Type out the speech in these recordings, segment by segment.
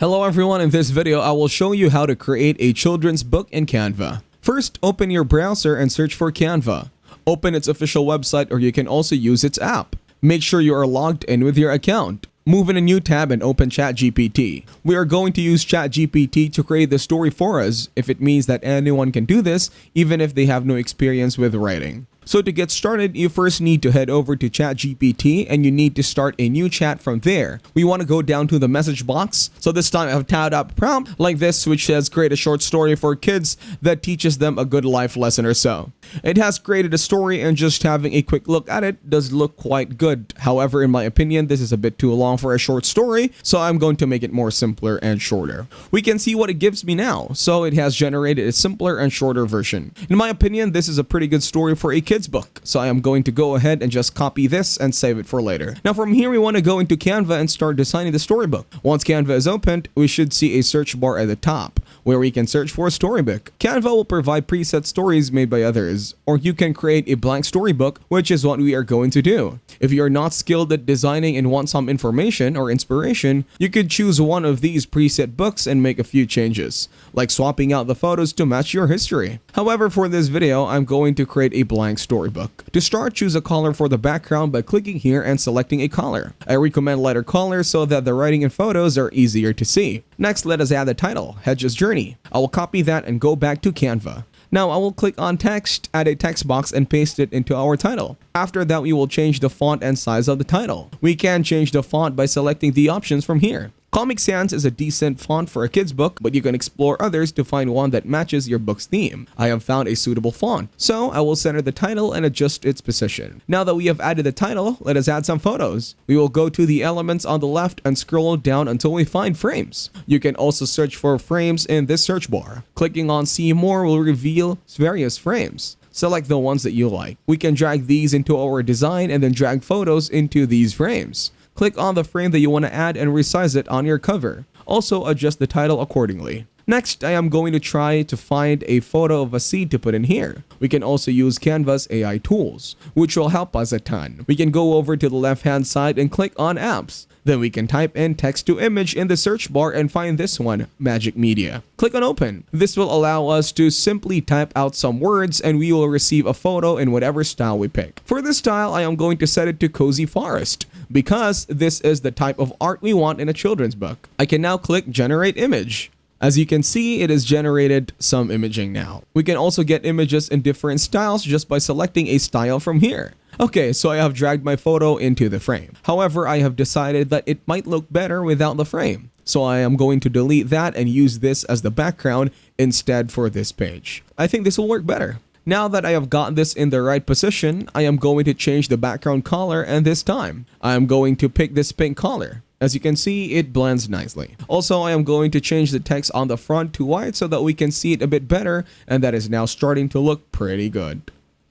Hello everyone, in this video I will show you how to create a children's book in Canva. First, open your browser and search for Canva. Open its official website or you can also use its app. Make sure you are logged in with your account. Move in a new tab and open ChatGPT. We are going to use ChatGPT to create the story for us if it means that anyone can do this even if they have no experience with writing. So to get started, you first need to head over to ChatGPT and you need to start a new chat from there. We want to go down to the message box. So this time I've typed up a prompt like this which says create a short story for kids that teaches them a good life lesson or so. It has created a story and just having a quick look at it does look quite good. However, in my opinion, this is a bit too long for a short story, so I'm going to make it more simpler and shorter. We can see what it gives me now. So it has generated a simpler and shorter version. In my opinion, this is a pretty good story for a kid's book. So I am going to go ahead and just copy this and save it for later. Now from here, we want to go into Canva and start designing the storybook. Once Canva is opened, we should see a search bar at the top where we can search for a storybook. Canva will provide preset stories made by others, or you can create a blank storybook, which is what we are going to do. If you are not skilled at designing and want some information or inspiration, you could choose one of these preset books and make a few changes, like swapping out the photos to match your history. However, for this video, I'm going to create a blank storybook. To start, choose a color for the background by clicking here and selecting a color. I recommend lighter colors so that the writing and photos are easier to see. Next, let us add the title, Hedge's Journey. I will copy that and go back to Canva. Now I will click on text, add a text box and paste it into our title. After that, we will change the font and size of the title. We can change the font by selecting the options from here. Comic Sans is a decent font for a kid's book, but you can explore others to find one that matches your book's theme. I have found a suitable font, so I will center the title and adjust its position. Now that we have added the title, let us add some photos. We will go to the elements on the left and scroll down until we find frames. You can also search for frames in this search bar. Clicking on See More will reveal various frames. Select the ones that you like. We can drag these into our design and then drag photos into these frames. Click on the frame that you want to add and resize it on your cover. Also adjust the title accordingly. Next, I am going to try to find a photo of a seed to put in here. We can also use Canva's AI tools, which will help us a ton. We can go over to the left-hand side and click on Apps. Then we can type in text to image in the search bar and find this one, Magic Media. Click on Open. This will allow us to simply type out some words and we will receive a photo in whatever style we pick. For this style, I am going to set it to Cozy Forest because this is the type of art we want in a children's book. I can now click Generate Image. As you can see, it has generated some imaging now. We can also get images in different styles just by selecting a style from here. Okay, so I have dragged my photo into the frame. However, I have decided that it might look better without the frame. So I am going to delete that and use this as the background instead for this page. I think this will work better. Now that I have got this in the right position, I am going to change the background color, and this time, I am going to pick this pink color. As you can see, it blends nicely. Also, I am going to change the text on the front to white so that we can see it a bit better, and that is now starting to look pretty good.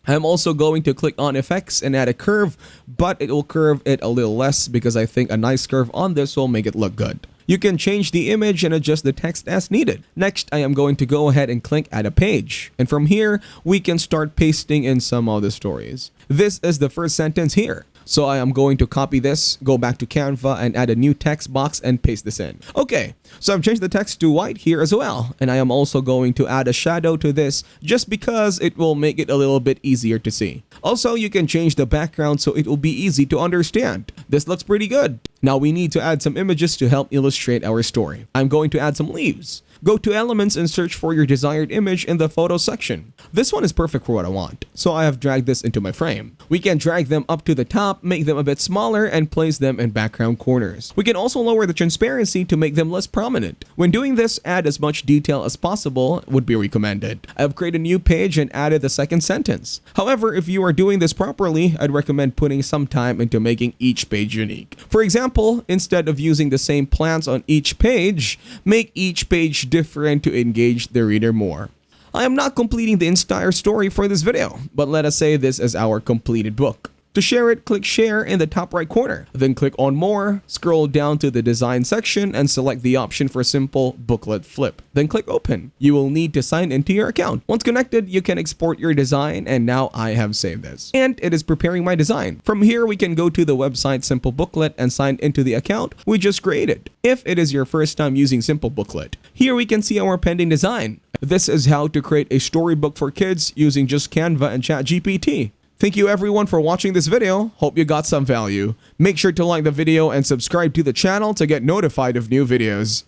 I'm also going to click on Effects and add a curve, but it will curve it a little less because I think a nice curve on this will make it look good. You can change the image and adjust the text as needed. Next, I am going to go ahead and click Add a Page. And from here, we can start pasting in some of the stories. This is the first sentence here. So I am going to copy this, go back to Canva and add a new text box and paste this in. Okay, so I've changed the text to white here as well. And I am also going to add a shadow to this just because it will make it a little bit easier to see. Also, you can change the background so it will be easy to understand. This looks pretty good. Now we need to add some images to help illustrate our story. I'm going to add some leaves. Go to Elements and search for your desired image in the photo section. This one is perfect for what I want, so I have dragged this into my frame. We can drag them up to the top, make them a bit smaller, and place them in background corners. We can also lower the transparency to make them less prominent. When doing this, add as much detail as possible would be recommended. I have created a new page and added the second sentence. However, if you are doing this properly, I'd recommend putting some time into making each page unique. For example, instead of using the same plants on each page, make each page different to engage the reader more. I am not completing the entire story for this video, but let us say this is our completed book. To share it, click Share in the top right corner. Then click on More, scroll down to the Design section and select the option for Simple Booklet Flip. Then click Open. You will need to sign into your account. Once connected, you can export your design, and now I have saved this. And it is preparing my design. From here, we can go to the website Simple Booklet and sign into the account we just created. If it is your first time using Simple Booklet, here we can see our pending design. This is how to create a storybook for kids using just Canva and ChatGPT. Thank you everyone for watching this video. Hope you got some value. Make sure to like the video and subscribe to the channel to get notified of new videos.